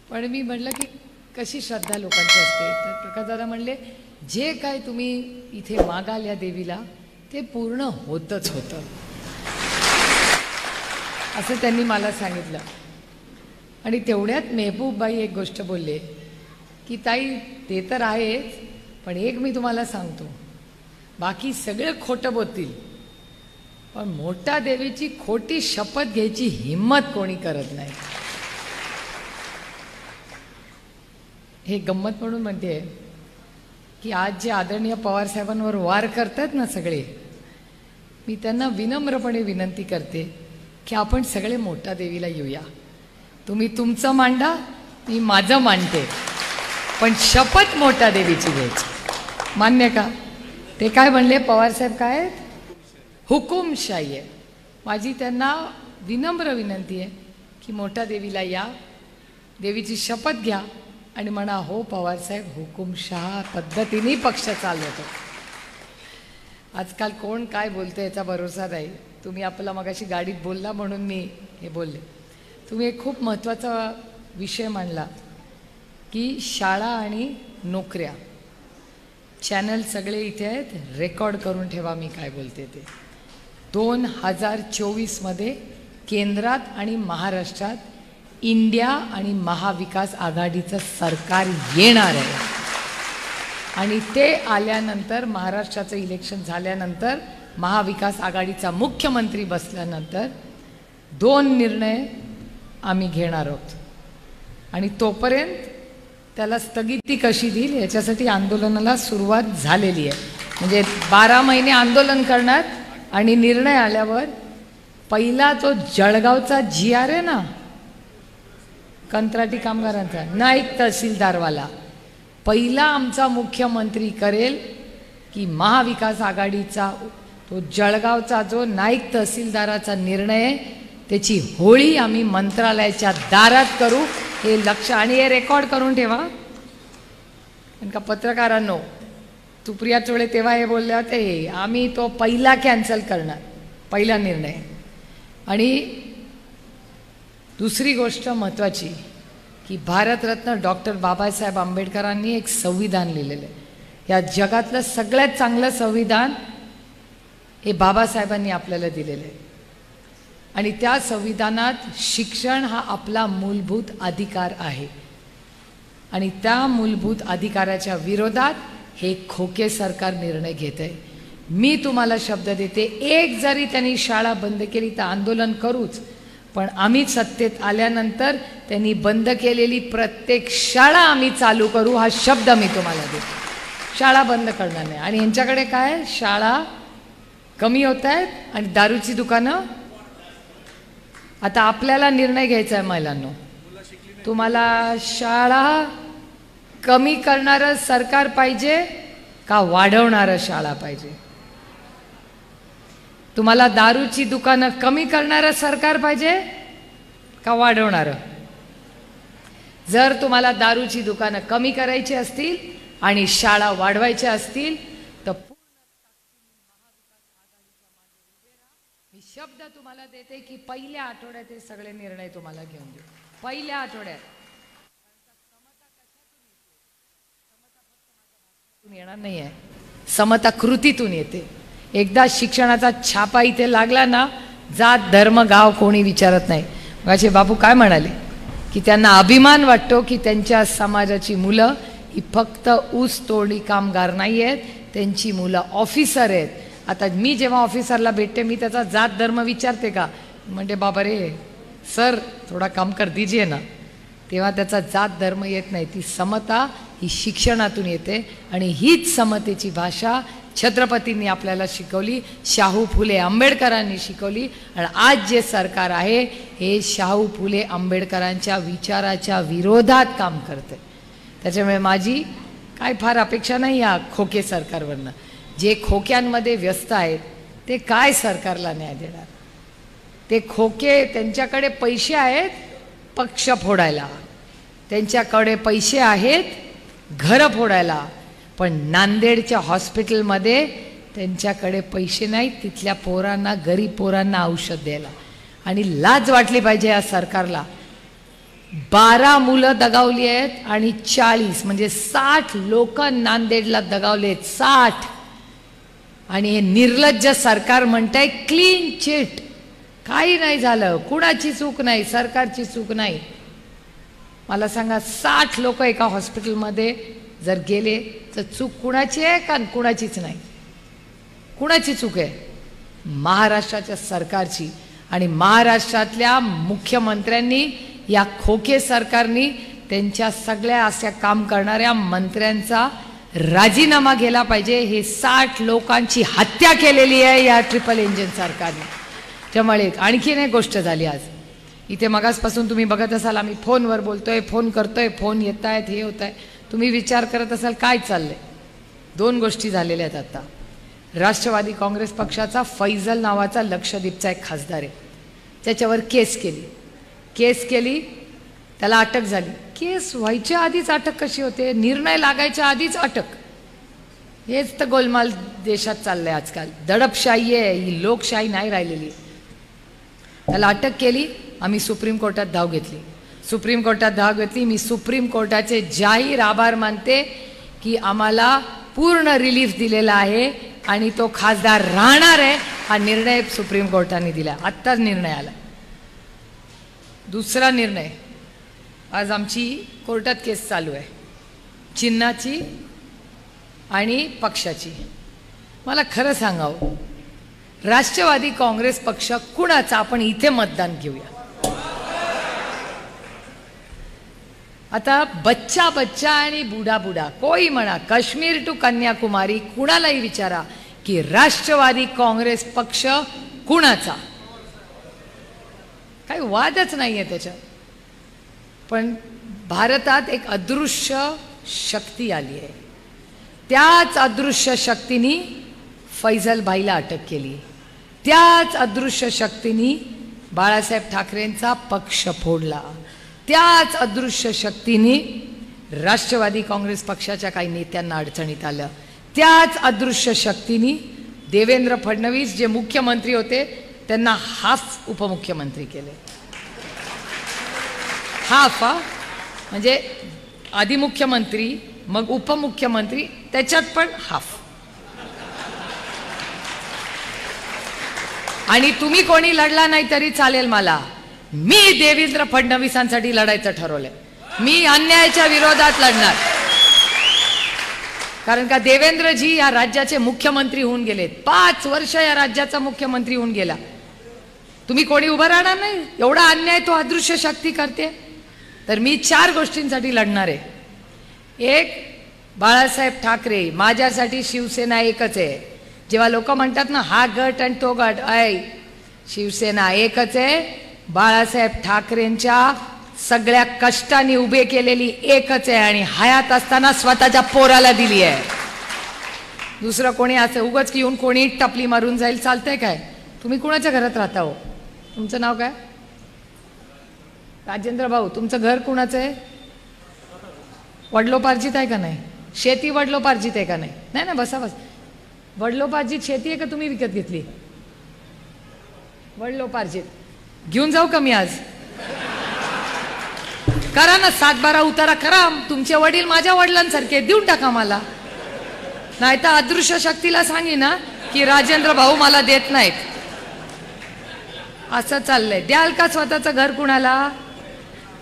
पण मी म्हटलं की कशी श्रद्धा लोकांची असते, तर प्रकाश दादा म्हणले जे काय तुम्ही इथे मागाल या देवीला ते पूर्ण होतच होतं, असं त्यांनी मला सांगितलं. आणि तेवढ्यात मेहबूबबाई एक गोष्ट बोलले की ताई ते तर आहेच, पण एक मी तुम्हाला सांगतो, बाकी सगळे खोटं बोलतील पण मोठ्या देवीची खोटी शपथ घ्यायची हिम्मत कोणी करत नाही. हे गंमत म्हणून म्हणते की आज जे आदरणीय पवार साहेबांवर वार करतात ना सगळे, मी त्यांना विनम्रपणे विनंती करते की आपण सगळे मोठ्या देवीला येऊया. तुम्ही तुमचं मांडा, मी माझं मांडते, पण शपथ मोठ्या देवीची घ्यायची. मान्य का? ते काय म्हणले पवार साहेब, काय हुकुमशाही आहे. माझी त्यांना विनम्र विनंती आहे की मोठ्या देवीला या, देवीची शपथ घ्या आणि म्हणा हो पवार साहेब हुकुमशाह पद्धतीने पक्ष चालवतो. आजकाल कोण काय बोलतं याचा भरोसा नाही. तुम्ही आपला मगाशी गाडीत बोलला म्हणून मी हे बोलले. तुम्ही एक खूप महत्त्वाचा विषय मांडला की शाळा आणि नोकऱ्या. चॅनल सगळे इथे आहेत, रेकॉर्ड करून ठेवा मी काय बोलते ते. 2024मध्ये केंद्रात आणि महाराष्ट्रात इंडिया आणि महाविकास आघाडीचं सरकार येणार आहे आणि ते आल्यानंतर, महाराष्ट्राचं इलेक्शन झाल्यानंतर, महाविकास आघाडीचा मुख्यमंत्री बसल्यानंतर 2 निर्णय आम्ही घेणार आहोत आणि तोपर्यंत त्याला स्थगिती कशी देईल याच्यासाठी आंदोलनाला सुरुवात झालेली आहे. म्हणजे 12 महिने आंदोलन करणार आणि निर्णय आल्यावर पहिला जो जळगावचा GR आहे ना, कंत्राटी कामगारांचा, नाईक तहसीलदारवाला, पहिला आमचा मुख्यमंत्री करेल की महाविकास आघाडीचा तो जळगावचा जो नाईक तहसीलदाराचा निर्णय, त्याची होळी आम्ही मंत्रालयाच्या दारात करू. हे लक्ष आणि हे रेकॉर्ड करून ठेवा. कारण का पत्रकारांनो, सुप्रिया चोळे तेव्हा हे बोलले होते, आम्ही तो पहिला कॅन्सल करणार, पहिला निर्णय. आणि दुसरी गोष्ट महत्त्वाची की भारतरत्न डॉक्टर बाबासाहेब आंबेडकरांनी एक संविधान लिहिलेलं आहे. या जगातलं सगळ्यात चांगलं संविधान हे बाबासाहेबांनी आपल्याला दिलेलं आहे आणि त्या संविधानात शिक्षण हा आपला मूलभूत अधिकार आहे आणि त्या मूलभूत अधिकाराच्या विरोधात हे खोके सरकार निर्णय घेत आहे. मी तुम्हाला शब्द देते, एक जरी त्यांनी शाळा बंद केली तर आंदोलन करूच, पण आम्ही सत्तेत आल्यानंतर त्यांनी बंद केलेली प्रत्येक शाळा आम्ही चालू करू, हा शब्द मी तुम्हाला देते. शाळा बंद करणार नाही. आणि यांच्याकडे काय, शाळा कमी होत आहेत आणि दारूची दुकानं. आता आपल्याला निर्णय घ्यायचा आहे महिलांनो, तुम्हाला शाळा कमी करणारं सरकार पाहिजे का वाढवणारं शाळा पाहिजे? तुम्हाला दारूची दुकानं कमी करणारं सरकार पाहिजे का वाढवणारं? जर तुम्हाला दारूची दुकानं कमी करायची असतील आणि शाळा वाढवायच्या असतील तर मी शब्द तुम्हाला देते की पहिल्या आठवड्यात हे सगळे निर्णय तुम्हाला घेऊन देऊ. पहिल्या आठवड्यात. येणार नाही आहे, समता कृतीतून येते. एकदा शिक्षणाचा छापा इथे लागला ना, जात धर्म गाव कोणी विचारत नाही. माझे बापू काय म्हणाले की त्यांना अभिमान वाटतो की त्यांच्या समाजाची मुलं ही फक्त ऊस तोडी कामगार नाही आहेत, त्यांची मुलं ऑफिसर आहेत. आता मी जेव्हा ऑफिसरला भेटते मी त्याचा जात धर्म विचारते का? म्हणजे बाबा रे सर थोडा काम कर दीजिए ना. तेव्हा त्याचा जात धर्म येत नाही. ती समता ही शिक्षणातून येते आणि हीच समतेची भाषा छत्रपतींनी आपल्याला शिकवली, शाहू फुले आंबेडकरांनी शिकवली. आणि आज जे सरकार आहे हे शाहू फुले आंबेडकरांच्या विचाराच्या विरोधात काम करते. त्याच्यामुळे माझी काय फार अपेक्षा नाही या खोके सरकारवरनं. जे खोक्यांमध्ये व्यस्त आहेत ते काय सरकारला न्याय देणार? ते खोके, त्यांच्याकडे पैसे आहेत पक्ष फोडायला, त्यांच्याकडे पैसे आहेत घरं फोडायला, पण नांदेडच्या हॉस्पिटलमध्ये त्यांच्याकडे पैसे नाहीत तिथल्या पोरांना, गरीब पोरांना औषध द्यायला. आणि लाज वाटली पाहिजे या सरकारला 12 मुलं दगावली आहेत आणि 40 म्हणजे 60 लोक नांदेडला दगावले आहेत. 60. आणि हे निर्लज्ज सरकार म्हणतंय क्लीन चिट, काही नाही झालं, कुणाची चूक नाही, सरकारची चूक नाही. मला सांगा 60 लोक एका हॉस्पिटलमध्ये जर गेले तर चूक कुणाची आहे का कुणाचीच नाही? कुणाची चूक आहे? महाराष्ट्राच्या सरकारची. आणि महाराष्ट्रातल्या मुख्यमंत्र्यांनी, या खोके सरकारनी त्यांच्या सगळ्या अशा काम करणाऱ्या मंत्र्यांचा राजीनामा घ्यायला पाहिजे. हे 60 लोकांची हत्या केलेली आहे या ट्रिपल इंजिन सरकारने. त्यामुळे आणखीन एक गोष्ट झाली आज इथे. मगासपासून तुम्ही बघत असाल आम्ही फोनवर बोलतोय, फोन करतोय, फोन येत आहेत, हे होत आहे. तुम्ही विचार करत असाल काय चाललंय. 2 गोष्टी झालेल्या आहेत आता. राष्ट्रवादी काँग्रेस पक्षाचा फैजल नावाचा लक्षद्वीपचा एक खासदार आहे, त्याच्यावर केस केली, त्याला अटक झाली. केस व्हायच्या आधीच अटक कशी होते? निर्णय लागायच्या आधीच अटक. हेच तर गोलमाल देशात चाललंय आजकाल. दडपशाही आहे ही, लोकशाही नाही राहिलेली. त्याला अटक केली. आम्ही सुप्रीम कोर्टात धाव घेतली. मी सुप्रीम कोर्टाचे जाहीर आभार मानते की आम्हाला पूर्ण रिलीफ दिलेला आहे आणि तो खासदार राहणार आहे. हा निर्णय सुप्रीम कोर्टाने दिला. आत्ताच निर्णय आला. दुसरा निर्णय, आज आमची कोर्टात केस चालू आहे चिन्हाची आणि पक्षाची. मला खरं सांगावं, राष्ट्रवादी काँग्रेस पक्ष कुणाचा? आपण इथे मतदान घेऊया. आता बच्चा आणि बुडा कोई म्हणा, काश्मीर टू कन्याकुमारी, कुणालाही विचारा की राष्ट्रवादी काँग्रेस पक्ष कुणाचा? काही वादच नाहीये त्याच्यात. पण भारतात एक अदृश्य शक्ती आली आहे. त्याच अदृश्य शक्तीने फैजल भाईला अटक केली. त्याच अदृश्य शक्तीने बाळासाहेब ठाकरेंचा पक्ष फोडला. त्याच अदृश्य शक्तीने राष्ट्रवादी काँग्रेस पक्षाच्या काही नेत्यांना अडचणीत आलं. त्याच अदृश्य शक्तीने देवेंद्र फडणवीस जे मुख्यमंत्री होते त्यांना हाफ उपमुख्यमंत्री केले. हाफ म्हणजे आधी मुख्यमंत्री मग उपमुख्यमंत्री, त्याच्यात पण हाफ. आणि तुम्ही कोणी लढला नाही तरी चालेल मला. मी देवेंद्र फडणवीसांसाठी लढायचं ठरवलंय. मी अन्यायाच्या विरोधात लढणार. कारण का देवेंद्रजी या राज्याचे मुख्यमंत्री होऊन गेलेत. 5 वर्ष या राज्याचा मुख्यमंत्री होऊन गेला. तुम्ही कोणी उभं राहणार नाही? एवढा अन्याय तो अदृश्य शक्ती करते. तर मी 4 गोष्टींसाठी लढणार आहे. एक, बाळासाहेब ठाकरे. माझ्यासाठी शिवसेना एकच आहे. जेव्हा लोक म्हणतात ना हा गट आणि तो गट, शिवसेना एकच आहे. बाळासाहेब ठाकरेंच्या सगळ्या कष्टाने उभे केलेली एकच आहे आणि हयात असताना स्वतःच्या पोराला दिली आहे. दुसरं कोणी असं उगाच की येऊन कोणी टपली मारून जाईल चालतंय काय? तुम्ही कुणाच्या घरात राहता हो? तुमचं नाव काय? राजेंद्र भाऊ, तुमचं घर कुणाचं आहे? वडलोपार्जित आहे का नाही? शेती वडलोपार्जित आहे का नाही? नाही ना, बसा बस. वडलोपार्जित शेती आहे का तुम्ही विकत घेतली? वडलोपार्जित. घेऊन जाऊ का मी आज? करा ना 7-12 उतारा करा. तुमचे वडील माझ्या वडिलांसारखे, देऊन टाका मला. नाही तर अदृश्य शक्तीला सांगी ना की राजेंद्र भाऊ मला देत नाहीत. असं चाललंय. द्याल का स्वतःचं घर कुणाला?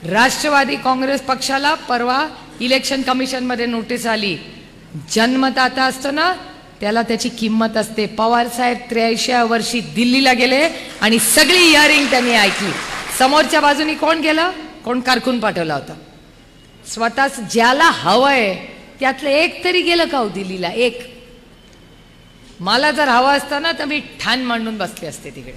राष्ट्रवादी काँग्रेस पक्षाला परवा इलेक्शन कमिशन मध्ये नोटीस आली. जन्मदाता असतो ना त्याला त्याची किंमत असते. पवार साहेब 83व्या वर्षी दिल्लीला गेले आणि सगळी हिअरिंग त्यांनी ऐकली. समोरच्या बाजूनी कोण गेलं? कोण कारकून पाठवला होता? स्वतःच ज्याला हवंय त्यातलं एक तरी गेलं का हो दिल्लीला? एक. मला जर हवं असतं ना तर मी ठाण मांडून बसले असते तिकडे.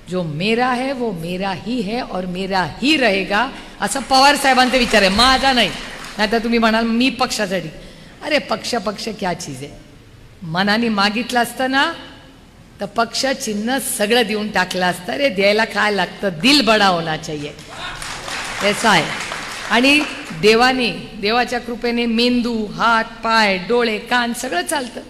जो मेरा है वो मेरा ही है और मेरा ही रहेगा, असं पवार साहेबांचा विचार आहे, माझा नाही. नाहीतर तुम्ही म्हणाल मी पक्षासाठी. अरे पक्ष क्या चीज आहे? मनाने मागितलं असतं ना तर पक्ष चिन्ह सगळं देऊन टाकलं असतं. रे द्यायला काय लागतं? दिल बडा होना चाहिए, ऐसा आहे. आणि देवाच्या कृपेने मेंदू, हात, पाय, डोळे, कान सगळं चालतं.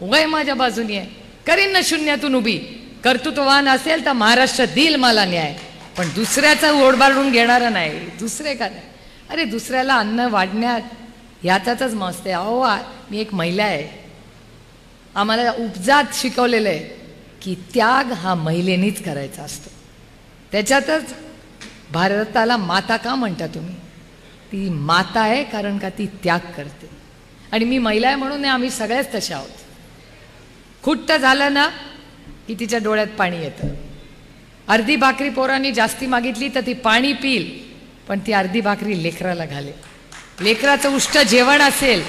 उगाय माझ्या बाजूनी आहे. करीन ना शून्यातून उभी. कर्तृत्ववान असेल तर महाराष्ट्र दिल मला न्याय. पण दुसऱ्याचा ओढबाळून घेणारा नाही. दुसरे का नाही, अरे दुसऱ्याला अन्न वाढण्यात याचाच मस्त आहे. अहो मी एक महिला आहे, आम्हाला उपजात शिकवलेलं आहे की त्याग हा महिलेनीच करायचा असतो. त्याच्यातच भारताला माता का म्हणता तुम्ही? ती माता आहे कारण का ती त्याग करते. आणि मी महिला आहे म्हणून आम्ही सगळेच तसे आहोत. खुट्ट झालं ना की तिच्या डोळ्यात पाणी येतं. अर्धी भाकरी पोरांनी जास्ती मागितली तर ती पाणी पिल, पण ती अर्धी भाकरी लेकराला घाले. लेकराचं उष्ट जेवण असेल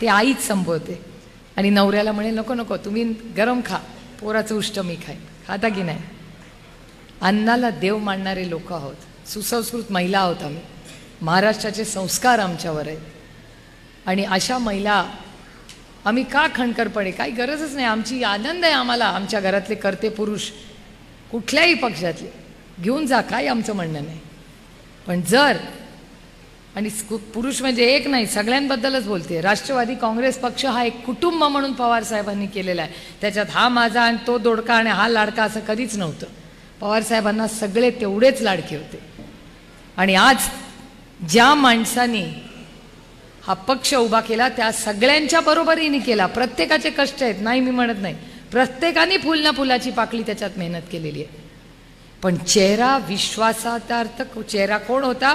ते आईच संपवते आणि नवऱ्याला म्हणे नको नको तुम्ही गरम खा, पोराचं उष्ट मी खाईन. खाता की नाही? अन्नाला देव मानणारे लोक आहोत, सुसंस्कृत महिला आहोत आम्ही. महाराष्ट्राचे संस्कार आमच्यावर आहेत. आणि अशा महिला आम्ही का खणकरपणे, काही गरजच नाही. आमची आनंद आहे आम्हाला आमच्या घरातले करते पुरुष कुठल्याही पक्षातले घेऊन जा, काही आमचं म्हणणं नाही. पण जर, आणि पुरुष म्हणजे एक नाही सगळ्यांबद्दलच बोलते, राष्ट्रवादी काँग्रेस पक्ष हा एक कुटुंब म्हणून पवार साहेबांनी केलेला आहे. त्याच्यात हा माझा आणि तो दोडका आणि हा लाडका असं कधीच नव्हतं. पवार साहेबांना सगळे तेवढेच लाडके होते. आणि आज ज्या माणसांनी हा पक्ष उभा केला त्या सगळ्यांच्या बरोबरीने केला. प्रत्येकाचे कष्ट आहेत, नाही मी म्हणत नाही, प्रत्येकाने फुल ना फुलाची पाकळी त्याच्यात मेहनत केलेली आहे. पण चेहरा विश्वासार्थक चेहरा कोण होता?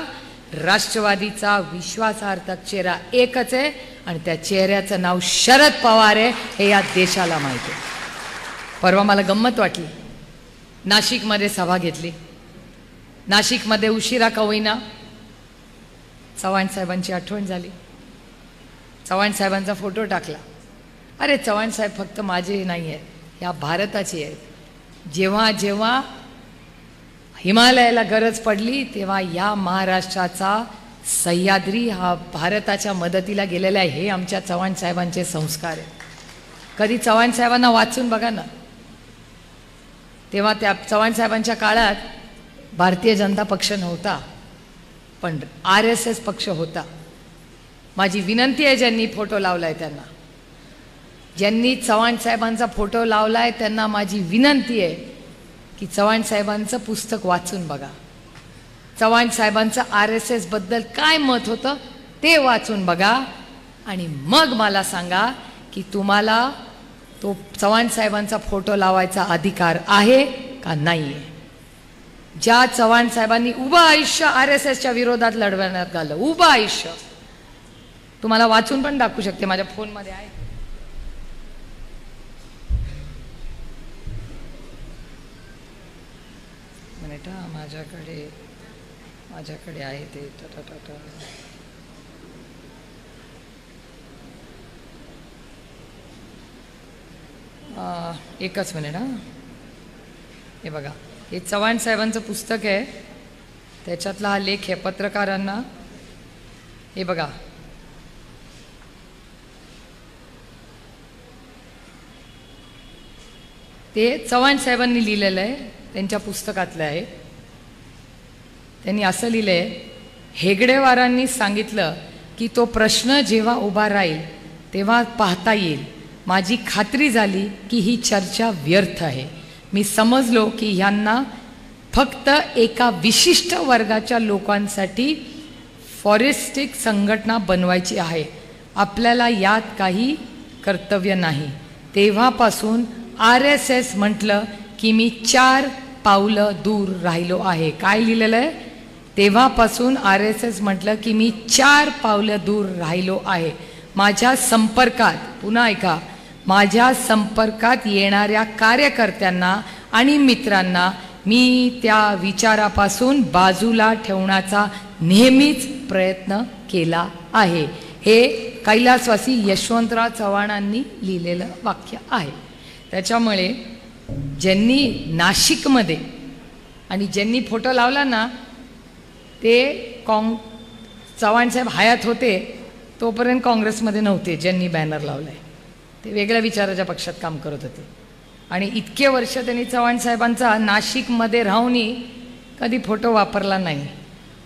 राष्ट्रवादीचा विश्वासार्थक चेहरा एकच आहे आणि त्या चेहऱ्याचं नाव शरद पवार आहे, हे या देशाला माहिती आहे. परवा मला गंमत वाटली, नाशिकमध्ये सभा घेतली. नाशिकमध्ये उशिरा का होईना चव्हाण साहेबांची आठवण झाली. चव्हाण साहेबांचा फोटो टाकला. अरे चव्हाण साहेब फक्त माझे नाही आहेत, या भारताचे आहेत. जेव्हा जेव्हा हिमालयाला गरज पडली तेव्हा या महाराष्ट्राचा सह्याद्री हा भारताच्या मदतीला गेलेला आहे. हे आमच्या चव्हाण साहेबांचे संस्कार आहेत. कधी चव्हाण साहेबांना वाचून बघा ना. तेव्हा त्या चव्हाण साहेबांच्या काळात भारतीय जनता पक्ष नव्हता, पण RSS पक्ष होता. माझी विनंती आहे ज्यांनी फोटो लावलाय त्यांना, ज्यांनी चव्हाण साहेबांचा फोटो लावलाय त्यांना माझी विनंती आहे की चव्हाण साहेबांचं पुस्तक वाचून बघा. चव्हाण साहेबांचं RSS बद्दल काय मत होतं ते वाचून बघा आणि मग मला सांगा की तुम्हाला तो चव्हाण साहेबांचा फोटो लावायचा अधिकार आहे का नाही आहे. ज्या चव्हाण साहेबांनी उभं आयुष्य RSSच्या विरोधात लढवण्यात घालं, उभं आयुष्य, तुम्हाला वाचून पण दाखवू शकते, माझ्या फोनमध्ये आहे. मिनिट, माझ्याकडे आहे ते. एकच मिनिट. हे बघा, हे चव्हाण साहेबांचं पुस्तक आहे, त्याच्यातला हा लेख आहे पत्रकारांना. हे बघा, ते चव्हाण साहेबांनी लिहिलेलं आहे, त्यांच्या पुस्तकातलं आहे. त्यांनी असं लिहिलं आहे, हेगडेवारांनी सांगितलं की तो प्रश्न जेव्हा उभा राहील तेव्हा पाहता येईल. माझी खात्री झाली की ही चर्चा व्यर्थ आहे. मी समजलो की ह्यांना फक्त एका विशिष्ट वर्गाच्या लोकांसाठी फॉरेस्टिक संघटना बनवायची आहे. आपल्याला यात काही कर्तव्य नाही. तेव्हापासून RSS म्हटलं की मी 4 पावलं दूर राहिलो आहे. काय लिहिलेलं आहे? तेव्हापासून RSS म्हटलं की मी 4 पावलं दूर राहिलो आहे. माझ्या संपर्कात, पुन्हा ऐका, माझ्या संपर्कात येणाऱ्या कार्यकर्त्यांना आणि मित्रांना मी त्या विचारापासून बाजूला ठेवण्याचा नेहमीच प्रयत्न केला आहे. हे कैलासवासी यशवंतराव चव्हाणांनी लिहिलेलं वाक्य आहे. त्याच्यामुळे ज्यांनी नाशिकमध्ये आणि ज्यांनी फोटो लावला ना ते चव्हाण साहेब हयात होते तोपर्यंत काँग्रेसमध्ये नव्हते. ज्यांनी बॅनर लावलाय ते वेगळ्या विचाराच्या पक्षात काम करत होते. आणि इतके वर्ष त्यांनी चव्हाण साहेबांचा नाशिकमध्ये राहूनही कधी फोटो वापरला नाही.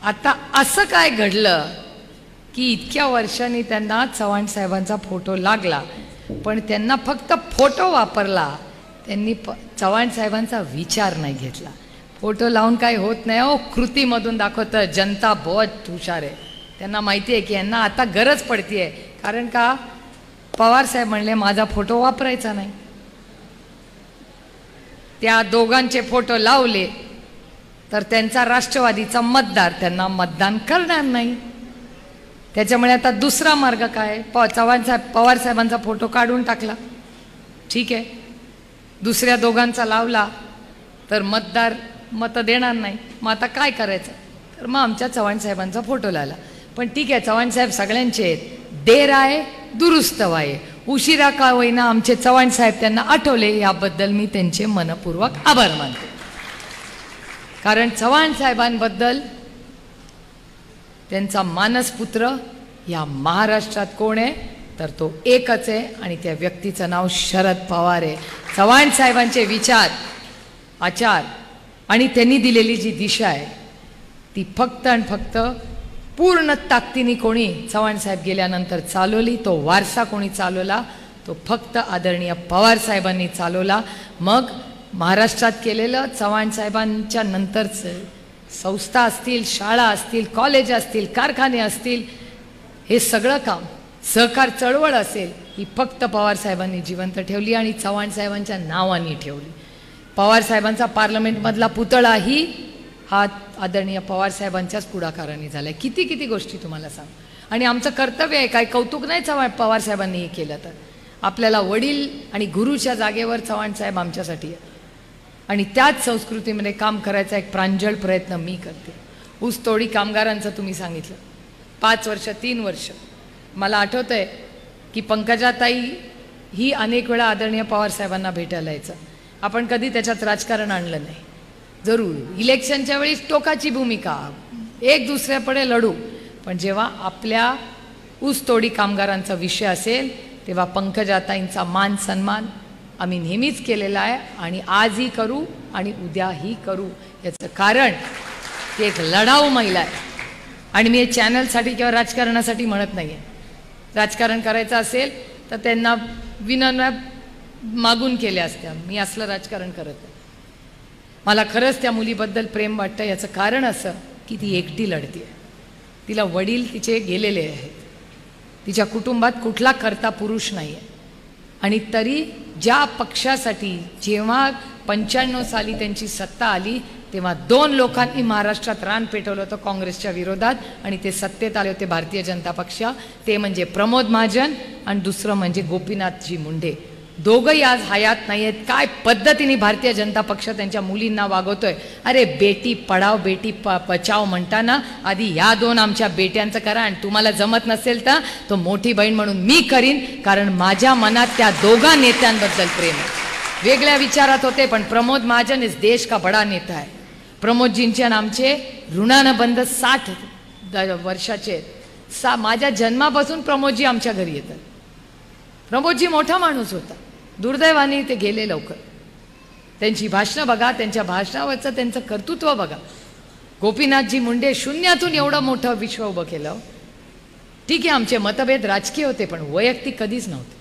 आता असं काय घडलं की इतक्या वर्षांनी त्यांना चव्हाण साहेबांचा फोटो लागला, पण त्यांना फक्त फोटो वापरला, त्यांनी चव्हाण साहेबांचा विचार नाही घेतला. फोटो लावून काही होत नाही हो, कृतीमधून दाखवतं. जनता बहुत हुशार आहे, त्यांना माहिती आहे की यांना आता गरज पडतीये. कारण का पवार साहेब म्हणले माझा फोटो वापरायचा नाही, त्या दोघांचे फोटो लावले तर त्यांचा राष्ट्रवादीचा मतदार त्यांना मतदान करणार नाही. त्याच्यामुळे आता दुसरा मार्ग काय, पवार साहेबांचा फोटो काढून टाकला, ठीक आहे. दुसऱ्या दोघांचा लावला तर मतदार मत देणार नाही. मग आता काय करायचं, तर मग आमच्या चव्हाण साहेबांचा फोटो लावला. पण ठीक आहे, चव्हाण साहेब सगळ्यांचे आहेत, देर आहे दुरुस्त व्हाये, उशिरा का होईना आमचे चव्हाण साहेब त्यांना आठवले, याबद्दल मी त्यांचे मनपूर्वक आभार मानते. कारण चव्हाण साहेबांबद्दल त्यांचा मानसपुत्र या महाराष्ट्रात कोण आहे, तर तो एकच आहे आणि त्या व्यक्तीचं नाव शरद पवार आहे. चव्हाण साहेबांचे विचार, आचार आणि त्यांनी दिलेली जी दिशा आहे ती फक्त आणि फक्त पूर्ण ताकदीने कोणी चव्हाण साहेब गेल्यानंतर चालवली. तो वारसा कोणी चालवला, तो फक्त आदरणीय पवार साहेबांनी चालवला. मग महाराष्ट्रात केलेलं चव्हाण साहेबांच्या नंतरचं संस्था असतील, शाळा असतील, कॉलेज असतील, कारखाने असतील, हे सगळं काम, सहकार चळवळ असेल, ही फक्त पवार साहेबांनी जिवंत ठेवली आणि चव्हाण साहेबांच्या नावाने ठेवली. पवार साहेबांचा पार्लमेंटमधला पुतळाही हा आदरणीय पवार साहेबांच्याच पुढाकाराने झालाय. किती किती गोष्टी तुम्हाला सांग. आणि आमचं कर्तव्य आहे, काय कौतुक नाही चव्हाण पवार साहेबांनी हे केलं तर. आपल्याला वडील आणि गुरुच्या जागेवर चव्हाण साहेब आमच्यासाठी आहे आणि त्याच संस्कृतीमध्ये काम करायचा एक प्रांजळ प्रयत्न मी करते. ऊसतोडी कामगारांचं तुम्ही सांगितलं, 5 वर्ष 3 वर्ष. मला आठवतं आहे की पंकजाताई ही अनेक वेळा आदरणीय पवार साहेबांना भेटायला यायचं. आपण कधी त्याच्यात राजकारण आणलं नाही. जरूर इलेक्शनच्या वेळी टोकाची भूमिका, एक दुसऱ्यापुढे लढू, पण जेव्हा आपल्या ऊसतोडी कामगारांचा विषय असेल तेव्हा पंकजाताईंचा मान सन्मान आम्ही नेहमीच केलेला आहे आणि आजही करू आणि उद्याही करू. याचं कारण ती एक लढाऊ महिला आहे. आणि मी हे चॅनलसाठी किंवा राजकारणासाठी म्हणत नाही आहे. राजकारण करायचं असेल तर त्यांना विनम्र मागून केल्या असत्या, मी असलं राजकारण करत नाही. मला खरंच त्या मुलीबद्दल प्रेम वाटतं. याचं कारण असं की ती एकटी लढते आहे. तिला वडील तिचे गेलेले आहेत, तिच्या कुटुंबात कुठला कर्ता पुरुष नाही आहे. आणि तरी ज्या पक्षासाठी जेव्हा 95 साली त्यांची सत्ता आली तेव्हा 2 लोकांनी महाराष्ट्रात रान पेटवलं होतं काँग्रेसच्या विरोधात आणि ते सत्तेत आले होते भारतीय जनता पक्ष. ते म्हणजे प्रमोद महाजन आणि दुसरं म्हणजे गोपीनाथजी मुंडे. दोघंही आज हयात नाही आहेत. काय पद्धतीने भारतीय जनता पक्ष त्यांच्या मुलींना वागवतोय. अरे बेटी पढाव बेटी बचाव म्हणताना आधी ह्या 2 आमच्या बेट्यांचं करा आणि तुम्हाला जमत नसेल तर तो मोठी बहीण म्हणून मी करीन. कारण माझ्या मनात त्या दोघा नेत्यांबद्दल प्रेम आहे. वेगळ्या विचारात होते पण प्रमोद महाजन इस देश का बडा नेता आहे. प्रमोदजींचे आणि आमचे ऋणानं बंध 60 वर्षाचे. माझ्या जन्मापासून प्रमोदजी आमच्या घरी येतात. प्रमोदजी मोठा माणूस होता, दुर्दैवाने ते गेले लवकर. त्यांची भाषणं बघा, त्यांच्या भाषणावरचं त्यांचं कर्तृत्व बघा. गोपीनाथजी मुंडे शून्यातून एवढं मोठं विश्व उभं केलं. ठीक आहे, आमचे मतभेद राजकीय होते पण वैयक्तिक कधीच नव्हते.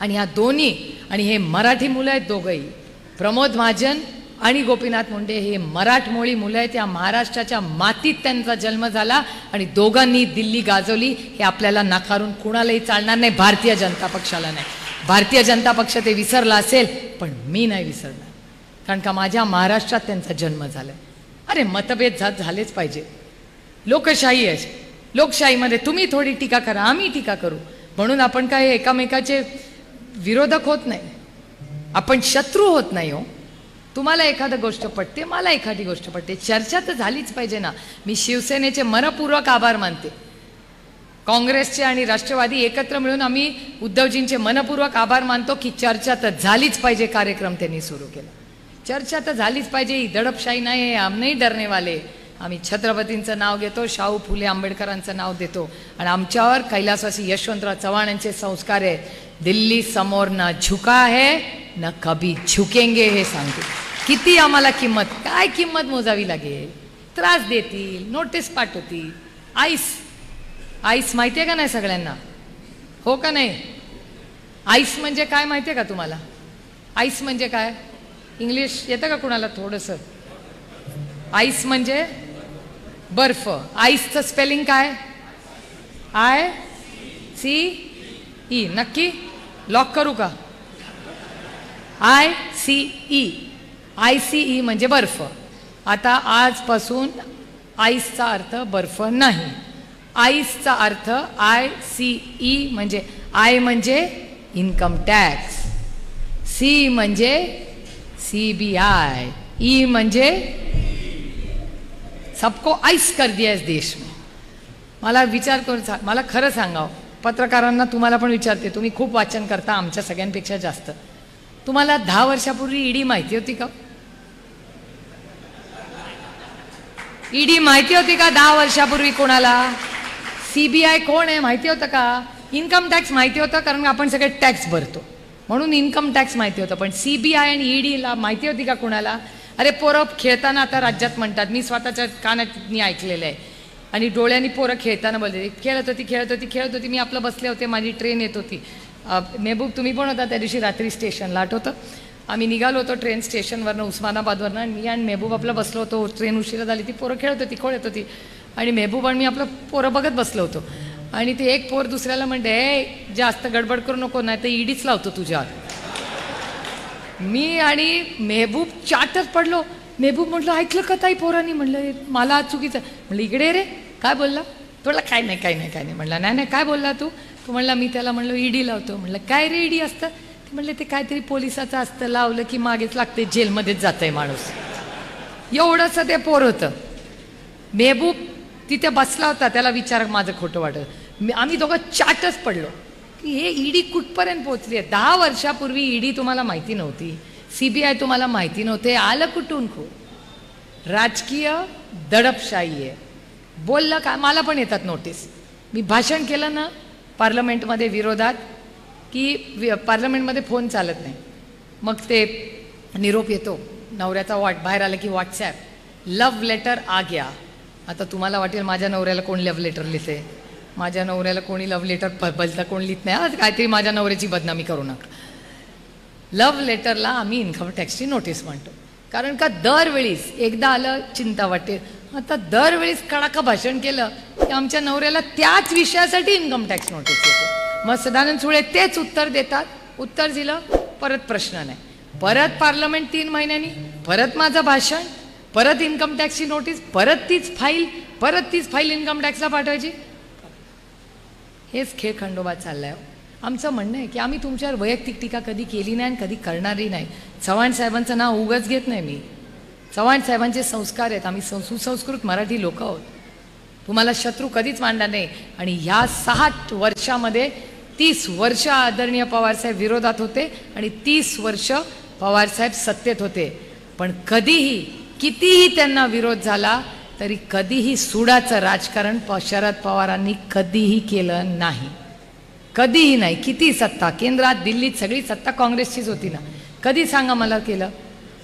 आणि ह्या दोन्ही, आणि हे मराठी मुलं आहेत दोघंही, प्रमोद महाजन आणि गोपीनाथ मुंडे हे मराठमोळी मुलं आहेत. या महाराष्ट्राच्या मातीत त्यांचा जन्म झाला आणि दोघांनी दिल्ली गाजवली. हे आपल्याला नाकारून कुणालाही चालणार नाही, भारतीय जनता पक्षाला नाही. भारतीय जनता पक्ष ते विसरला असेल पण मी नाही विसरणार, कारण का माझ्या महाराष्ट्रात त्यांचा जन्म झाला. अरे मतभेद झालेच पाहिजे, लोकशाही आहे. लोकशाहीमध्ये तुम्ही थोडी टीका करा, आम्ही टीका करू, म्हणून आपण काय एकामेकाचे विरोधक होत नाही, आपण शत्रू होत नाही. हो, तुम्हाला एखादी गोष्ट पटते, मला एखादी गोष्ट पटते, चर्चा तर झालीच पाहिजे ना. मी शिवसेनेचे मनपूर्वक आभार मानते. काँग्रेसचे आणि राष्ट्रवादी एकत्र मिळून आम्ही उद्धवजींचे मनपूर्वक आभार मानतो की चर्चा तर झालीच पाहिजे. कार्यक्रम त्यांनी सुरू केला, चर्चा तर झालीच पाहिजे. ही दडपशाही नाही आहे, आम नाही डरने वाले. आम्ही छत्रपतींचं नाव घेतो, शाहू फुले आंबेडकरांचं नाव देतो आणि आमच्यावर कैलासवासी यशवंतराव चव्हाण यांचे संस्कार आहे. दिल्ली समोर न झुका है न कभी झुकेंगे हे सांगते. किती आम्हाला किंमत, काय किंमत मोजावी लागेल. त्रास देतील, नोटीस पाठवतील. आईस माहिती आहे का नाही सगळ्यांना, हो का नाही? आईस म्हणजे काय माहिती आहे का तुम्हाला? आईस म्हणजे काय? इंग्लिश येतं का कुणाला थोडंसं? आईस म्हणजे बर्फ. आईसचं स्पेलिंग काय? ICE. नक्की लॉक करू का? ICE. ICE म्हणजे बर्फ. आता आजपासून आईसचा अर्थ बर्फ नाही. आईसचा अर्थ ICE म्हणजे आय म्हणजे इन्कम टॅक्स, C म्हणजे CBI, E म्हणजे सबको आईस कर दिया इस देश में. मला विचार करून मला खरं सांगावं, पत्रकारांना तुम्हाला पण विचारते, तुम्ही खूप वाचन करता आमच्या सगळ्यांपेक्षा जास्त. तुम्हाला 10 वर्षापूर्वी ईडी माहिती होती का? ईडी माहिती होती का 10 वर्षापूर्वी कोणाला? CBI कोण आहे माहिती होतं का? इन्कम टॅक्स माहिती होतं, कारण आपण सगळे टॅक्स भरतो म्हणून इन्कम टॅक्स माहिती होतं. पण CBI आणि ईडीला माहिती होती का कोणाला? अरे पोरं खेळताना आता राज्यात म्हणतात, मी स्वतःच्या कानातनी ऐकलेलं आहे, आणि डोळ्यांनी पोरं खेळताना बोलते, खेळत होती, मी आपलं बसले होते, माझी ट्रेन येत होती. मेहबूब तुम्ही पण होता त्या दिवशी रात्री स्टेशनला, आठवतं? आम्ही निघालो होतो ट्रेन स्टेशनवरनं, उस्मानाबादवरनं, आणि मी आणि मेहबूब आपलं बसलो होतो. ट्रेन उशिरा झाली, ती पोरं खेळत होती, खोळत होती, आणि मेहबूब आणि मी आपलं पोरं बघत बसलो होतो. आणि ते एक पोर दुसऱ्याला म्हणते, जास्त गडबड करू नको, नाही तर ईडीच लावतो तुझ्यावर. मी आणि मेहबूब चाटच पडलो. मेहबूब म्हटलं, ऐकलं का ताई पोरांनी? म्हणलं मला चुकीचं. म्हणलं इकडे रे, काय बोलला? थोडं काय नाही म्हणलं, नाही काय बोलला तू? म्हणला मी त्याला म्हणलं ईडी लावतो. म्हणलं काय रे ईडी असतं? ते म्हणले ते काहीतरी पोलिसाचं असतं, लावलं की मागेच लागते, जेलमध्येच जातंय माणूस. एवढंसं ते पोर होतं. मेहबूब तिथे बसला होता, त्याला विचार माझं खोटं वाटत. आम्ही दोघं चाटच पडलो की हे ईडी कुठपर्यंत पोहोचली आहे. 10 वर्षापूर्वी ईडी तुम्हाला माहिती नव्हती, CBI तुम्हाला माहिती नव्हते, आलं कुठून? खूप राजकीय दडपशाही आहे. बोललं का? मला पण येतात नोटीस. मी भाषण केलं ना पार्लमेंटमध्ये विरोधात, की पार्लमेंटमध्ये फोन चालत नाही, मग ते निरोप येतो नवऱ्याचा, बाहेर आलं की व्हॉट्सॲप, लव्ह लेटर आ गया. आता तुम्हाला वाटेल माझ्या नवऱ्याला कोण लव्ह लेटर लिहिते? माझ्या नवऱ्याला कोणी लव्ह लेटर भलता कोण लिहित नाही. आज काहीतरी माझ्या नवऱ्याची बदनामी करू नका. लव्ह लेटरला आम्ही इन्कम टॅक्सची नोटीस म्हणतो, कारण का दरवेळीस एकदा आलं चिंता वाटेल, आता दरवेळीस कडाका भाषण केलं की आमच्या नवऱ्याला त्याच विषयासाठी इन्कम टॅक्स नोटीस येते. मग सदानंद सुळे तेच उत्तर देतात, उत्तर दिलं परत प्रश्न नाही, परत पार्लमेंट 3 महिन्यांनी, परत माझं भाषण, परत इन्कम टॅक्सची नोटीस, परत तीच फाईल इन्कम टॅक्सला पाठवायची. हेच खेळ खंडोबा चाललाय. आमचं म्हणणं आहे की आम्ही तुमच्यावर वैयक्तिक टीका कधी केली नाही आणि कधी करणारही नाही. चव्हाण साहेबांचं नाव उगाच घेत नाही मी. चव्हाण साहेबांचे संस्कार आहेत, आम्ही सुसंस्कृत मराठी लोक आहोत. तुम्हाला शत्रू कधीच मांडणार नाही. आणि ह्या 6 वर्षामध्ये 30 वर्ष आदरणीय पवारसाहेब विरोधात होते आणि 30 वर्ष पवारसाहेब सत्तेत होते. पण कधीही कितीही त्यांना विरोध झाला तरी कधीही सुडाचं राजकारण शरद पवारांनी कधीही केलं नाही, कधीही नाही. किती सत्ता केंद्रात दिल्लीत सगळी सत्ता काँग्रेसचीच होती ना, कधी सांगा मला केलं?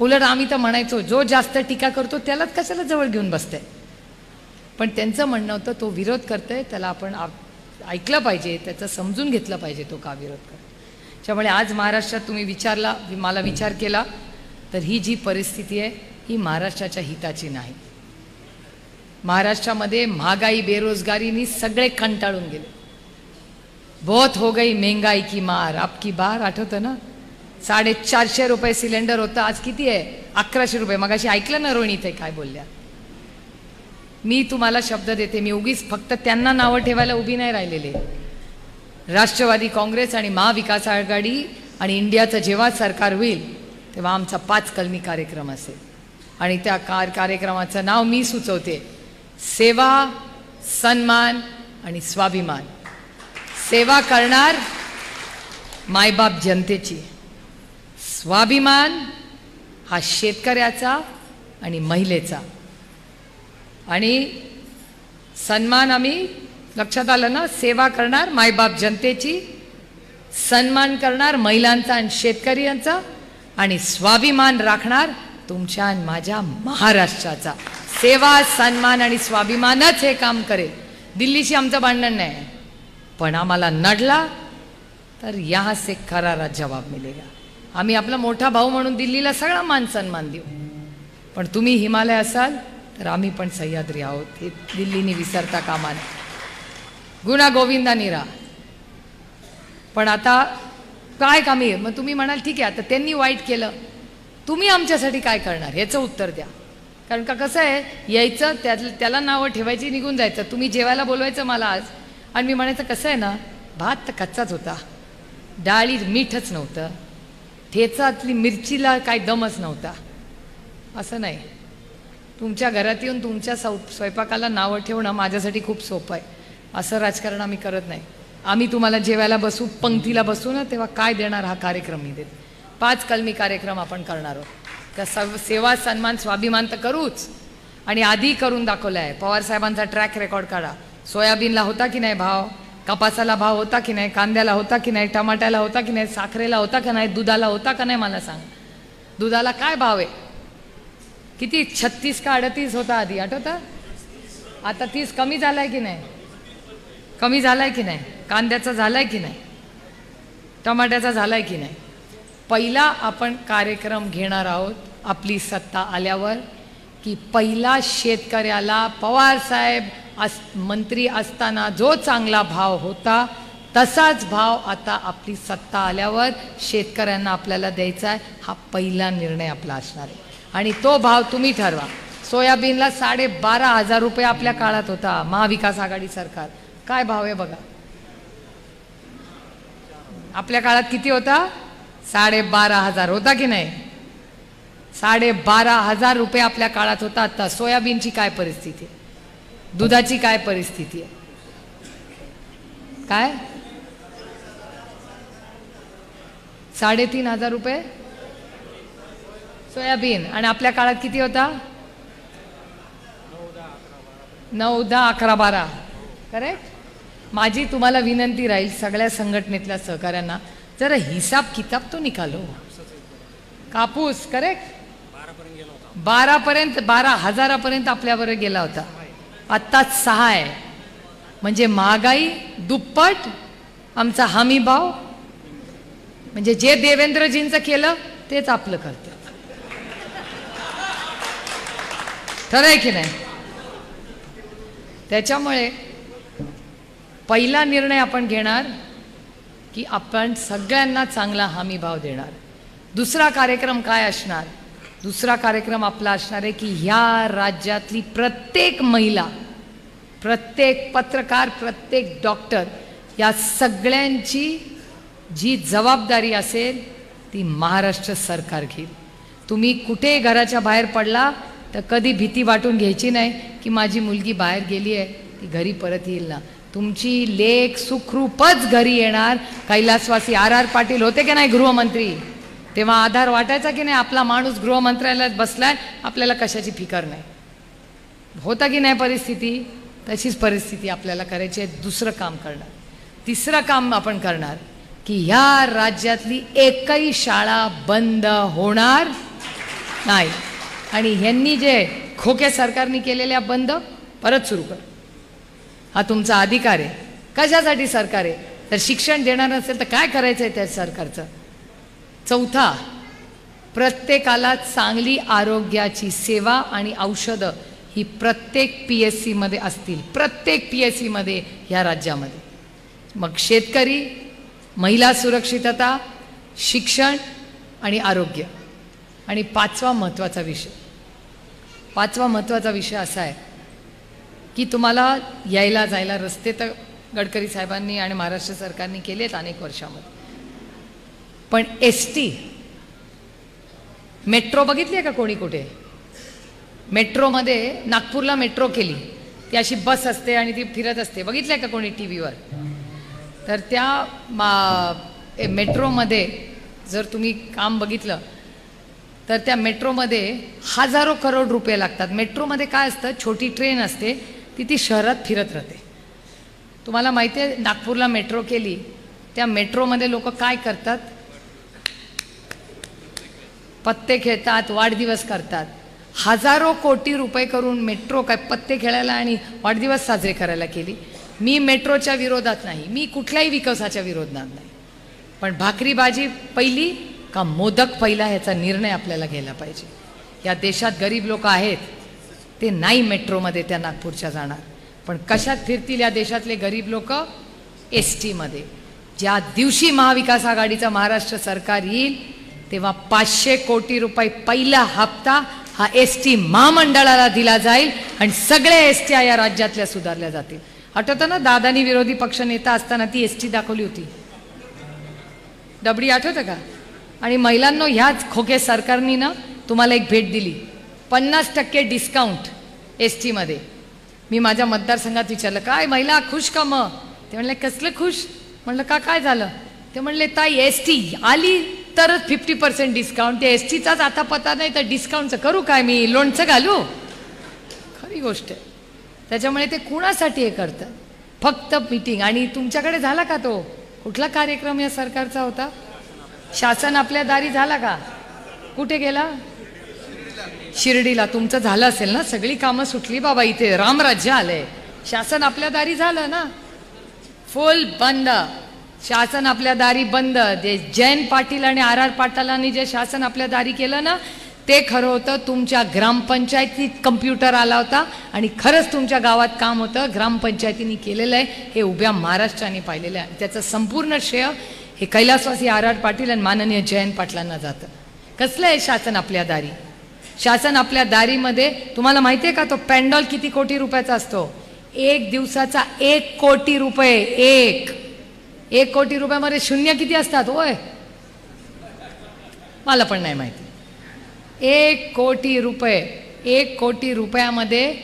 उलट आम्ही तर म्हणायचो जो जास्त टीका करतो त्यालाच कशाला जवळ घेऊन बसते. पण त्यांचं म्हणणं होतं तो विरोध करतोय त्याला आपण ऐकलं पाहिजे, त्याचं समजून घेतलं पाहिजे तो का विरोध करतो. त्यामुळे आज महाराष्ट्रात तुम्ही विचारला, मला विचार केला, तर ही जी परिस्थिती आहे ही महाराष्ट्राच्या हिताची नाही. महाराष्ट्रामध्ये महागाई बेरोजगारीनी सगळे कंटाळून गेले. बहुत हो गई महंगाई की मार, अब की बार. आठवतं ना? 450 रुपये सिलेंडर होतं, आज किती आहे? 1100 रुपये. मगाशी ऐकलं ना रोहिणी ते काय बोलल्या? मी तुम्हाला शब्द देते, मी उगीच फक्त त्यांना नावं ठेवायला उभी नाही राहिलेले. राष्ट्रवादी काँग्रेस आणि महाविकास आघाडी आणि इंडियाचं जेव्हा सरकार होईल तेव्हा आमचा 5 कलमी कार्यक्रम असेल आणि त्या कार्यक्रमाचं नाव मी सुचवते, सेवा, सन्मान आणि स्वाभिमान. सेवा करणार मायबाप जनतेची, स्वाभिमान हा शेतकऱ्याचा आणि महिलेचा, आणि सन्मान आम्ही, लक्षात आलं ना? सेवा करणार मायबाप जनतेची, सन्मान करणार महिलांचा आणि शेतकऱ्यांचा, आणि स्वाभिमान राखणार तुमच्या आणि माझ्या महाराष्ट्राचा. सेवा, सन्मान आणि स्वाभिमानच हे काम करेल. दिल्लीशी आमचं भांडण नाही, पण आम्हाला नडला तर यहाँ से करारा जवाब मिलेगा. आम्ही आपला मोठा भाऊ म्हणून दिल्लीला सगळा मान सन्मान देऊ, पण तुम्ही हिमालय असाल तर आम्ही पण सह्याद्री आहोत, हे दिल्लीने विसरता कामा नये. गुणा गोविंदा निरा. पण आता काय कामी. मग तुम्ही म्हणाल ठीक आहे, आता त्यांनी वाईट केलं, तुम्ही आमच्यासाठी काय करणार याचं उत्तर द्या. कारण का कसं आहे, यायचं त्याला नावं ठेवायची, निघून जायचं. तुम्ही जेवायला बोलवायचं मला आज, आणि मी म्हणायचं कसं आहे ना, भात तर कच्चाच होता, डाळी मीठच नव्हतं, ठेचातली मिरचीला काय दमच नव्हता. असं नाही. तुमच्या घरात येऊन तुमच्या स्वयंपाकाला नावं ठेवणं माझ्यासाठी खूप सोपं आहे. असं राजकारण आम्ही करत नाही. आम्ही तुम्हाला जेवायला बसू, पंक्तीला बसू ना, तेव्हा काय देणार हा कार्यक्रम मी देते. 5 कलमी कार्यक्रम आपण करणार आहोत. त्या सेवा, सन्मान, स्वाभिमान तर करूच, आणि आधी करून दाखवलं आहे. पवार साहेबांचा ट्रॅक रेकॉर्ड काढा. सोयाबीनला होता की नाही भाव, कपासाला भाव होता की नाही, कांद्याला होता की नाही, टमाट्याला होता की नाही, साखरेला होता का नाही, दुधाला होता का नाही, मला सांग. दुधाला काय भाव आहे? किती 36 का 38 होता आधी, आठवतं? आता 30 कमी झालाय की नाही? कमी झालाय की नाही? कांद्याचा झालाय की नाही? टमाट्याचा झालाय की नाही? पहिला आपण कार्यक्रम घेणार आहोत आपली सत्ता आल्यावर, की पहिला शेतकऱ्याला पवार साहेब मंत्री असताना जो चांगला भाव होता तसाच भाव आता आपली सत्ता आल्यावर शेतकऱ्यांना आपल्याला द्यायचा आहे. हा पहिला निर्णय आपला असणार आहे, आणि तो भाव तुम्ही ठरवा. सोयाबीनला 12,500 रुपये आपल्या काळात होता, महाविकास आघाडी सरकार. काय भाव आहे बघा. आपल्या काळात किती होता? 12,500 होता की नाही? 12,500 रुपये आपल्या काळात होता. आता सोयाबीनची काय परिस्थिती आहे, दुधाची काय परिस्थिती आहे? काय 3,500 रुपये सोयाबीन, आणि आपल्या काळात किती होता? 9, 10, 11, 12. करेक्ट. माझी तुम्हाला विनंती राहील सगळ्या संघटनेतल्या सहकाऱ्यांना, जरा हिसाब किताब तो निकालो. कापूस करेक्ट 12 पर्यंत, 12,000 आपल्यावर गेला होता. आत्ता 6 आहे. म्हणजे महागाई दुप्पट, आमचा हमी भाव. म्हणजे जे देवेंद्रजींचं केलं तेच आपलं करतं. ठरय की नाही? त्याच्यामुळे पहिला निर्णय आपण घेणार की आपण सगळ्यांना चांगला हमी भाव देणार. दुसरा कार्यक्रम काय असणार? दुसरा कार्यक्रम आपला असणार आहे की ह्या राज्यातली प्रत्येक महिला, प्रत्येक पत्रकार, प्रत्येक डॉक्टर, या सगळ्यांची जी जबाबदारी असेल ती महाराष्ट्र सरकार घेईल. तुम्ही कुठे घराच्या बाहेर पडला तर कधी भीती वाटून घ्यायची नाही की माझी मुलगी बाहेर गेली आहे, ती घरी परत येईल ना. तुमची लेक सुखरूपच घरी येणार. कैलासवासी RR पाटील होते की नाही गृहमंत्री, तेव्हा आधार वाटायचा की नाही, आपला माणूस गृहमंत्रालयात बसलाय, आपल्याला कशाची फिकर नाही. होता की नाही परिस्थिती? तशीच परिस्थिती आपल्याला करायची आहे. दुसरं काम करणार. तिसरं काम आपण करणार की ह्या राज्यातली एकही शाळा बंद होणार नाही. आणि ह्यांनी जे खोके सरकारने केलेल्या बंद परत सुरू कर. हा तुमचा अधिकार आहे. कशासाठी सरकार आहे? तर शिक्षण देणार नसेल तर काय करायचं आहे त्या सरकारचं? चौथा, प्रत्येकाला चांगली आरोग्याची सेवा आणि औषधं ही प्रत्येक PSC मध्ये असतील, प्रत्येक PSC मध्ये ह्या राज्यामध्ये. मग शेतकरी, महिला सुरक्षितता, शिक्षण आणि आरोग्य. आणि पाचवा महत्त्वाचा विषय असा आहे की तुम्हाला यायला जायला रस्ते तर गडकरी साहेबांनी आणि महाराष्ट्र सरकारने केलेत अनेक वर्षामध्ये, पण ST मेट्रो बघितली आहे का कोणी कुठे? मेट्रोमध्ये नागपूरला मेट्रो केली, ती अशी बस असते आणि ती फिरत असते, बघितलं का कोणी TV वर? तर त्या मेट्रोमध्ये जर तुम्ही काम बघितलं तर त्या मेट्रोमध्ये हजारो करोड रुपये लागतात. मेट्रोमध्ये काय असतं, छोटी ट्रेन असते, ती शहरात फिरत राहते. तुम्हाला माहिती आहे नागपूरला मेट्रो केली, त्या मेट्रोमध्ये लोक काय करतात? पत्ते खेळतात, वाढदिवस करतात. हजारो कोटी रुपये करून मेट्रो काय पत्ते खेळायला आणि वाढदिवस साजरे करायला केली. मी मेट्रोच्या विरोधात नाही, मी कुठल्याही विकासाच्या विरोधात नाही, पण भाकरी भाजी पहिली का मोदक पहिला ह्याचा निर्णय आपल्याला घ्यायला पाहिजे. या देशात गरीब लोक आहेत, ते नाही मेट्रोमध्ये त्या नागपूरच्या जाणार. पण कशात फिरतील या देशातले गरीब लोक? ST मध्ये. ज्या दिवशी महाविकास आघाडीचं महाराष्ट्र सरकार येईल तेव्हा 500 कोटी रुपये पहिला हप्ता हा ST महामंडळाला दिला जाईल आणि सगळे ST या राज्यातल्या सुधारल्या जातील. आठवतं ना, दादानी विरोधी पक्ष नेता असताना ती ST दाखवली होती, डबडी, आठवतं का? आणि महिलांनो, ह्याच खोके सरकारनी ना तुम्हाला एक भेट दिली, 50% डिस्काउंट ST मध्ये. मी माझ्या मतदारसंघात विचारलं, काय महिला खुश का? मग ते म्हणले, कसलं खुश? म्हणलं का, काय झालं? ते म्हणले, ताई ST आली तरच 50% डिस्काउंट. ते STचाच आता पता नाही तर डिस्काउंटचं करू काय मी? लोणचं घालू? खरी गोष्ट आहे. त्याच्यामुळे ते कुणासाठी हे करतं? फक्त मीटिंग. आणि तुमच्याकडे झाला का तो कुठला कार्यक्रम या सरकारचा होता? शासन आपल्या दारी झाला का? कुठे गेला? शिर्डीला. तुमचं झालं असेल ना, सगळी कामं सुटली बाबा, इथे रामराज्य आलंय. शासन आपल्या दारी झालं ना? फुल बंद. शासन आपल्या दारी बंद. जे जयंत पाटील आणि RR पाटलांनी जे शासन आपल्या दारी केलं ना, ते खरं होतं. तुमच्या ग्रामपंचायतीत कम्प्युटर आला होता आणि खरंच तुमच्या गावात काम होतं, ग्रामपंचायतीने केलेलं आहे. हे उभ्या महाराष्ट्राने पाहिलेलं आहे. त्याचं संपूर्ण श्रेय हे कैलासवासी RR पाटील आणि माननीय जयंत पाटलांना जातं. कसलं आहे शासन आपल्या दारी? शासन आपल्या दारीमध्ये तुम्हाला माहिती आहे का, तो पॅन्डॉल किती कोटी रुपयाचा असतो? एक दिवसाचा 1 कोटी रुपये. एक कोटी रुपयामध्ये शून्य किती असतात? होय, मला पण नाही माहिती. 1 कोटी रुपये. 1 कोटी रुपयामध्ये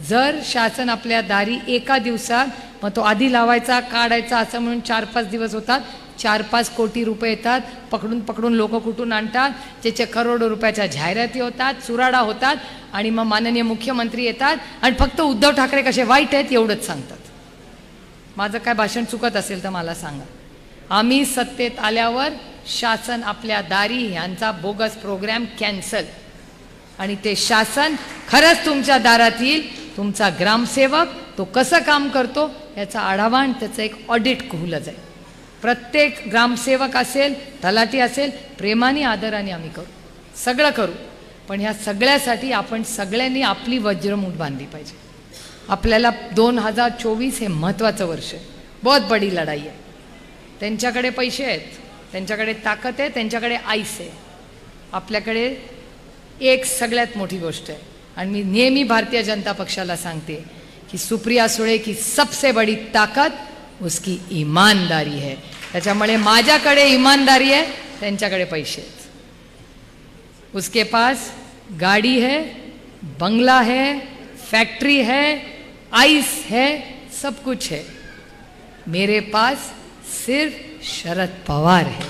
जर शासन आपल्या दारी एका दिवसात, मग तो आधी लावायचा काढायचा असं म्हणून 4-5 दिवस होतात. 4-5 कोटी रुपये येतात. पकडून पकडून लोक कुठून आणतात, ज्याचे करोडो रुपयाच्या जाहिराती होतात, चुराडा होतात. आणि मग माननीय मुख्यमंत्री येतात आणि फक्त उद्धव ठाकरे कसे वाईट आहेत एवढंच सांगतात. माझं काय भाषण चुकत असेल तर मला सांगा. आम्ही सत्तेत आल्यावर शासन आपल्या दारी यांचा बोगस प्रोग्राम कॅन्सल. आणि ते शासन खरंच तुमच्या दारात येईल. तुमचा ग्रामसेवक तो कसं काम करतो याचा आढावा आणि त्याचं एक ऑडिट खोलं जाईल. प्रत्येक ग्रामसेवक असेल, तलाठी असेल, प्रेमाने आदराने आम्ही करू, सगळं करू. पण ह्या सगळ्यासाठी आपण सगळ्यांनी आपली वज्रमूठ बांधली पाहिजे. आपल्याला 2024 हे महत्त्वाचं वर्ष आहे. बहुत बडी लढाई आहे. त्यांच्याकडे पैसे आहेत, त्यांच्याकडे ताकद आहे, त्यांच्याकडे आईस आहे. आपल्याकडे एक सगळ्यात मोठी गोष्ट आहे. आणि मी नेहमी भारतीय जनता पक्षाला सांगते की सुप्रिया सुळे की सबसे बड़ी ताकत उसकी ईमानदारी है. त्याच्यामुळे माझ्याकडे ईमानदारी आहे, त्यांच्याकडे पैसे आहेत. उसके पास गाड़ी है, बंगला है, फैक्ट्री है, आइस है, सब कुछ है. मेरे पास सिर्फ शरद पवार है.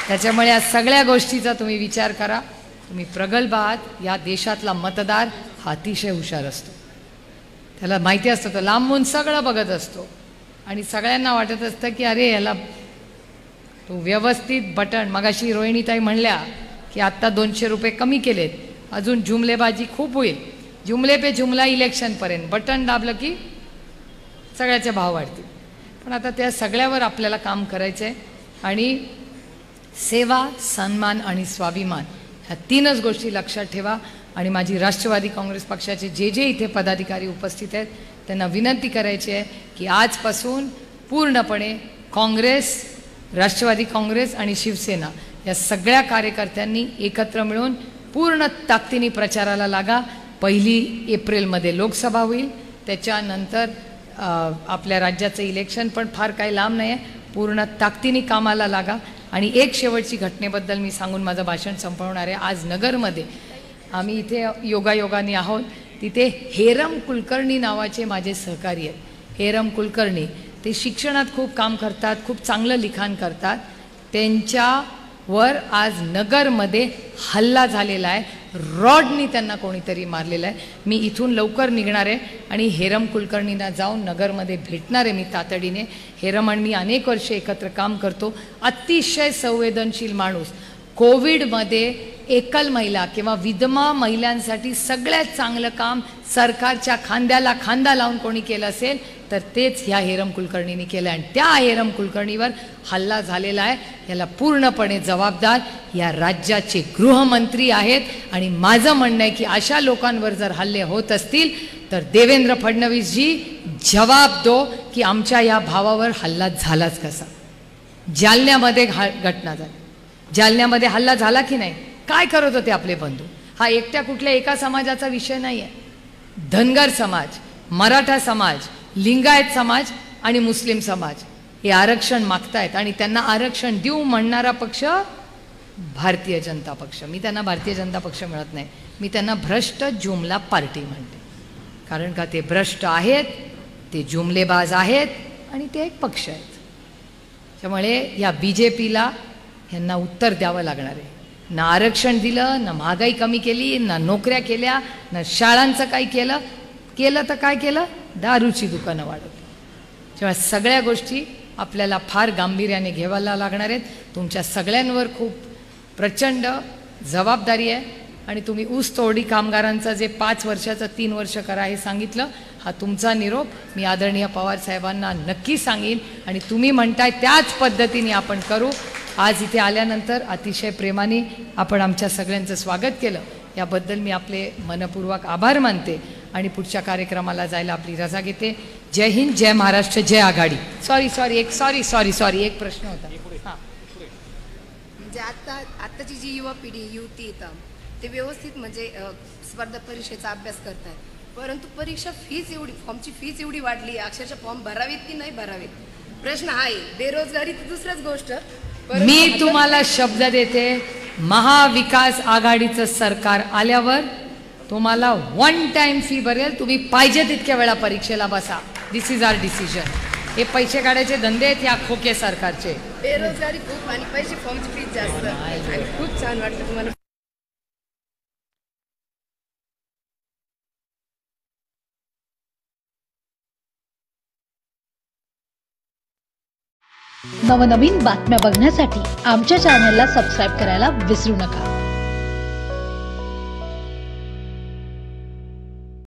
त्याच्यामुळे या सगळ्या गोष्टीचा तुम्ही विचार करा. तुम्ही प्रगल्भ आहात. या देशातला मतदार हा अतिशय हुशार असतो. त्याला माहिती असतं, तो लांबून सगळं बघत असतो आणि सगळ्यांना वाटत असतं की अरे याला तो व्यवस्थित बटन. मगाशी रोहिणीताई म्हणल्या की आत्ता 200 रुपये कमी केलेत, अजून जुमलेबाजी खूप होईल. जुमले पे जुमला इलेक्शनपर्यंत बटन दाबलं की सगळ्याचे भाव वाढतील. पण आता त्या सगळ्यावर आपल्याला काम करायचं आहे. आणि सेवा, सन्मान आणि स्वाभिमान ह्या 3च गोष्टी लक्षात ठेवा. आणि माझी राष्ट्रवादी काँग्रेस पक्षाचे जे जे इथे पदाधिकारी उपस्थित आहेत त्यांना विनंती करायची आहे की आजपासून पूर्णपणे काँग्रेस, राष्ट्रवादी काँग्रेस आणि शिवसेना या सगळ्या कार्यकर्त्यांनी एकत्र मिळून पूर्ण ताकदीने प्रचाराला लागा. 1 एप्रिलमध्ये लोकसभा होईल. त्याच्यानंतर आपल्या राज्याचं इलेक्शन पण फार काही लांब नाही आहे. पूर्ण ताकदीने कामाला लागा. आणि एक शेवटची घटनेबद्दल मी सांगून माझं भाषण संपवणार आहे. आज नगरमध्ये आम्ही इथे योगायोगाने आहोत. तिथे हेरम कुलकर्णी नावाचे माझे सहकारी आहेत. हेरम कुलकर्णी ते शिक्षणात खूप काम करतात, खूप चांगलं लिखाण करतात. त्यांच्यावर आज नगरमध्ये हल्ला झालेला आहे. रॉडनी त्यांना कोणीतरी मारलेलं आहे. मी इथून लवकर निघणार आहे आणि हेरम कुलकर्णींना जाऊन नगरमध्ये भेटणार आहे मी तातडीने. हेरम आणि मी अनेक वर्षे एकत्र काम करतो. अतिशय संवेदनशील माणूस. कोविडमध्ये एकल महिला किंवा विधवा महिलांसाठी सगळ्यात चांगलं काम सरकारच्या खांद्याला खांदा लावून कोणी केलं असेल तर तेच ह्या हेरम कुलकर्णींनी केलं आणि त्या हेरम कुलकर्णीवर हल्ला झालेला आहे. याला पूर्णपणे जबाबदार या राज्याचे गृहमंत्री आहेत. आणि माझं म्हणणं आहे की अशा लोकांवर जर हल्ले होत असतील तर देवेंद्र फडणवीसजी जवाब दो की आमच्या या भावावर हल्ला झालाच कसा. जालन्यामध्ये घटना झाली, जालन्यामध्ये हल्ला झाला की नाही, काय करत होते आपले बंधू. हा एकट्या कुठल्या एका समाजाचा विषय नाही आहे. धनगर समाज, मराठा समाज, लिंगायत समाज आणि मुस्लिम समाज हे आरक्षण मागतायत आणि त्यांना आरक्षण देऊ म्हणणारा पक्ष भारतीय जनता पक्ष. मी त्यांना भारतीय जनता पक्ष म्हणत नाही, मी त्यांना भ्रष्ट जुमला पार्टी म्हणते. कारण का ते भ्रष्ट आहेत, ते जुमलेबाज आहेत आणि ते एक पक्ष आहेत. त्यामुळे या BJPला ह्यांना उत्तर द्यावं लागणार आहे. ना आरक्षण दिलं, ना महागाई कमी केली, ना नोकऱ्या केल्या, ना शाळांचं काही केलं. केलं तर काय केलं, दारूची दुकानं वाढवली. तेव्हा सगळ्या गोष्टी आपल्याला फार गांभीर्याने घ्यायला लागणार आहेत. तुमच्या सगळ्यांवर खूप प्रचंड जबाबदारी आहे. आणि तुम्ही ऊस तोडणी कामगारांचं जे 5 वर्षाचं 3 वर्ष करा हे सांगितलं, हा तुमचा निरोप मी आदरणीय पवार साहेबांना नक्की सांगेन आणि तुम्ही म्हणताय त्याच पद्धतीने आपण करू. आज इथे आल्यानंतर अतिशय प्रेमाने आपण आमच्या सगळ्यांचं स्वागत केलं, याबद्दल मी आपले मनपूर्वक आभार मानते आणि पुढच्या कार्यक्रमाला जायला आपली रजा घेते. जय हिंद, जय महाराष्ट्र, जय आघाडी. सॉरी एक प्रश्न होता. हां, म्हणजे आत्ताची जी युवा पिढी युवती येतात ते व्यवस्थित म्हणजे स्पर्धा परीक्षेचा अभ्यास करतात, परंतु परीक्षा फीस एवढी, फॉर्मची फीस एवढी वाढली, अक्षरशः फॉर्म भरावेत की नाही भरावेत. प्रश्न हा आहे. बेरोजगारी तर दुसरंच गोष्ट. मी तुम्हाला शब्द देते, महाविकास आघाडीचं सरकार आल्यावर तुम्हाला 1 टाइम फी भरेल. तुम्ही पाहिजे तितक्या वेळा परीक्षेला बसा. दिस इज आवर डिसिजन. हे पैसे काढायचे धंदे आहेत या खोके सरकारचे. बेरोजगारी खूप आणि पैसे फॉर्मची फीस जास्त आणि खूप छान वाटतं तुम्हाला. नवनवीन बातम्या बघण्यासाठी आमच्या चॅनलला सबस्क्राईब करायला विसरू नका.